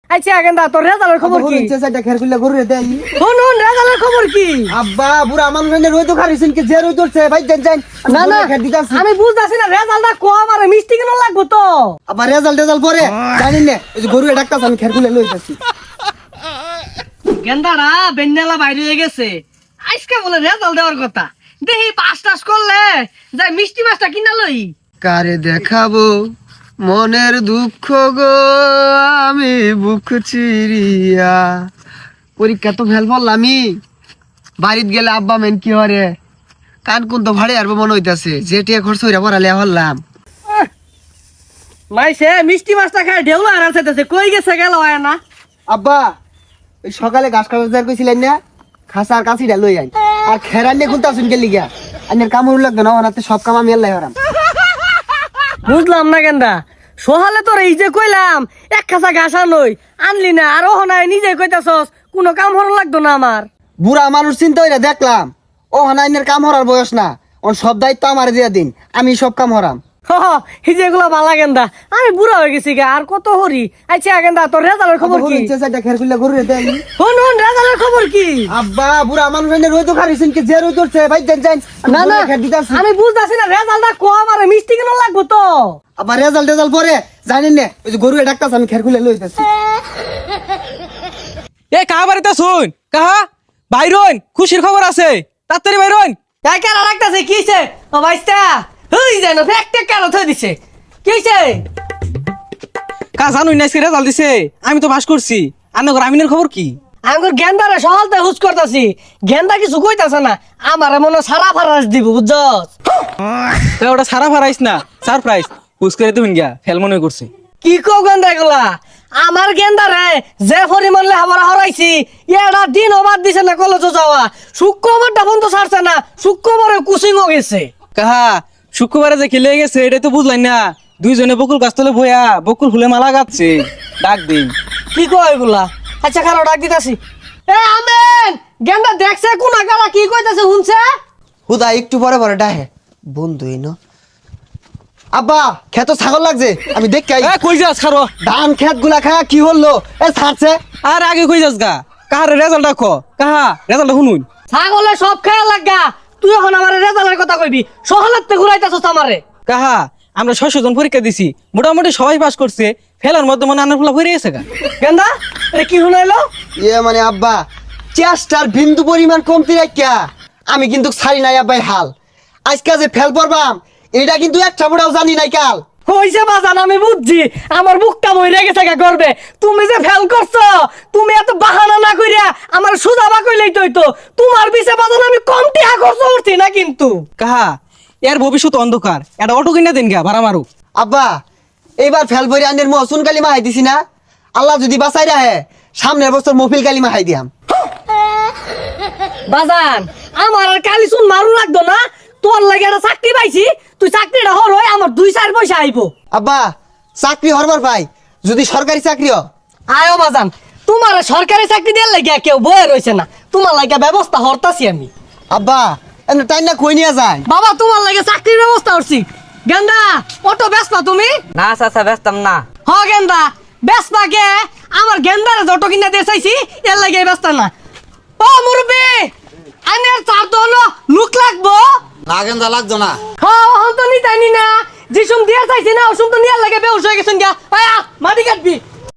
আচ্ছা গেন্দা তোর রেজাল্টের খবর কি সেটা খের খুলে গরু দেই শুন রেজাল্টের খবর কি আব্বা বুড়া মানুষের রই তো খারিছেন কি যে রই তোরছে ভাই দেন যান না না খের দিতাছি আমি বুঝতাছি না রেজাল্টটা কম আর মিষ্টি কেন লাগবো তো আবার রেজাল্ট পরে জানেন না এই যে গরু ডাক্তার আমি খের খুলে লইতাছি গেন্দারা বেন্নালা বাইরে হয়ে গেছে আজকে বলে রেজাল্ট দেওয়ার কথা দেখি পাস টাস করলে যাই মিষ্টি মাছটা কিনা লই কারে দেখাবো মনের দুঃখ গো আমি বুক চিরিয়া পরীক্ষা তো ফেল পড়লামই বাড়িত গেলে আব্বা মেন কি হরে কান কোন তো ভাড়ে আরবো মনে হইতাছে যে টিয়া খরচ হইরা পড়ালে হলাম মাইসে মিষ্টি মাছটা খায় ঢেউলা আর আনছে কই গেছে গেল হয় না আব্বা ওই সকালে ঘাস কাটার কইছিলেন না খাসার কাছিটা লই আই আর খেরান নিয়ে খুলতে আসুন গেলি গিয়া আনের কামড় লাগবে না ওনাতে সব কাম আমি আল্লাহ হারাম বুঝলাম না গেন্দা সোহালে তোর এই যে কইলাম এক খাসা ঘাসা নই আনলি না আর ওহ নাই নিজে কইতাছস কোনো কাম হর লাগতো না আমার বুড়া মানুষ চিন্তা হইরা দেখলাম ও হানাইনের কাম হরার বয়স না ওর সব দায়িত্ব আমার দিয়া দিন আমি সব কাম হরাম এই যে এগুলা বালা গেন্দা আমি বুড়া হয়ে গেছি গা আর কত হরি আচ্ছা গেন্দা তোর রেজাল্টের খবর কি খের খুলে গরু দেই শুন রেজাল্টের খবর কি আব্বা বুড়া মানুষের রই তো খারিছেন কি যে রই তোরছে ভাই দেন যান না না খের দিতাছি আমি বুঝতাছি না রেজাল্টটা কম আর মিষ্টি কেন লাগবো তো আবার রেজাল্ট পরে জানেন না ওই যে গরু ডাক্তার আমি খের খুলে লইতাছি এ কাহা বাড়িতে শুন কাহা বাইরন খুশির খবর আছে তাড়াতাড়ি বাইরন তাই কেন রাখতেছে কিছে ও ভাইস্তা হই যেন ফেকটে কেন থই দিছে কিছে কা জানুই না আজকে রেজাল্ট দিছে আমি তো পাস করছি আনগর আমিনের খবর কি আমার গেন্দারে সকালতে হুস করতাছি গেন্দা কিছু কইতাছে না আমার মনে সারা ফারাস দিব বুঝছস তো ওটা সারা ফারাইস না সারপ্রাইজ হুস করে তুমি গিয়া ফেল মনে করছে কি কো গেন্দা গুলা আমার গেন্দারে যে পরিমাণ লেহাপড়া হরাইছি এটা দিন অবাদ দিছে না কলেজ যাওয়া শুক্রবারটা বন্ধ ছাড়ছে না শুক্রবারে কুচিংও গেছে কাহা শুক্রবারে যে খেলে গেছে এটা তো বুঝলাই না দুইজনে বকুল গাছ তলে বইয়া বকুল ফুলে মালা গাচ্ছে ডাক দিন কি কয় এগুলা আচ্ছা খারাপ ডাক দিতাছি এ আমেন গেন্দা দেখছে কোন আগালা কি কইতাছে শুনছে হুদা একটু পরে পরে ডাহে বন্ধুই ন আব্বা খেত ছাগল লাগছে আমি দেখি এ কই যাস খারো ধান খেত গুলা খা কি হলো এ ছাড়ছে আর আগে কই যাস গা কাহার রেজাল্ট দেখো কাহা রেজাল্ট শুনুন ছাগলে সব খেয়াল লাগা তুই এখন আমার রেজাল্টের কথা কইবি সহলাতে ঘুরাইতাছস আমারে কাহা আমরা 600 জন পরীক্ষা দিছি মোটামুটি সবাই পাস করছে ফেলার মধ্যে মনে আনার ফুলা ভরে গেছে গা গেন্দা এ কি শুনাইলো মানে আব্বা চেষ্টার বিন্দু পরিমাণ কমতি রাখিয়া আমি কিন্তু ছাড়ি নাই আব্বাই হাল আজকে যে ফেল পড়বাম এটা কিন্তু একটা বড়াও জানি নাই কাল কইছে বাজান আমি বুঝছি আমার বুকটা মইরা গেছে গা করবে তুমি যে ফেল করছো তুমি এত বাহানা না কইরা আমার সুজাবা কইলেই তো তোমার পিছে বাজান আমি কম টিহা খরচ করছি না কিন্তু কাহা এর ভবিষ্যৎ অন্ধকার এটা অটো কিনা দিন গা ভাড়া মারু আব্বা এইবার ফেল ভরি আনের মহসুন কালিমা হাই দিছি না আল্লাহ যদি বাঁচাই রাহে সামনের বছর মফিল কালিমা হাই দিয়াম বাজান আমার আর কালি শুন মারু লাগতো না তোর লাগে একটা চাকরি পাইছি তুই চাকরিটা হর হয় আমার 2-4 পয়সা আইবো আব্বা চাকরি হরবার পাই যদি সরকারি চাকরি হ আয়ো বাজান তোমার সরকারি চাকরি দেওয়ার লাগে কেউ বয়ে রয়েছে না তোমার লাগে ব্যবস্থা হরতাছি আমি আব্বা এনে তাই না কই নিয়ে যায় বাবা তোমার লাগে চাকরির ব্যবস্থা করছি গেন্দা অটো ব্যস্ত তুমি না চাচা ব্যস্তাম না হ গেন্দা ব্যস্ত কে আমার গেন্দারে যত কিনা দিয়ে চাইছি এর লাগে ব্যস্ত না ও মুরব্বি আনের চার তো হলো লুক লাগবো না গেন্দা লাগতো না হন তো নিতানি না যে সুম দিয়ে চাইছি না ওসুম তো নিয়ার লাগে বেউস হয়ে গেছেন গা আয়া মাটি কাটবি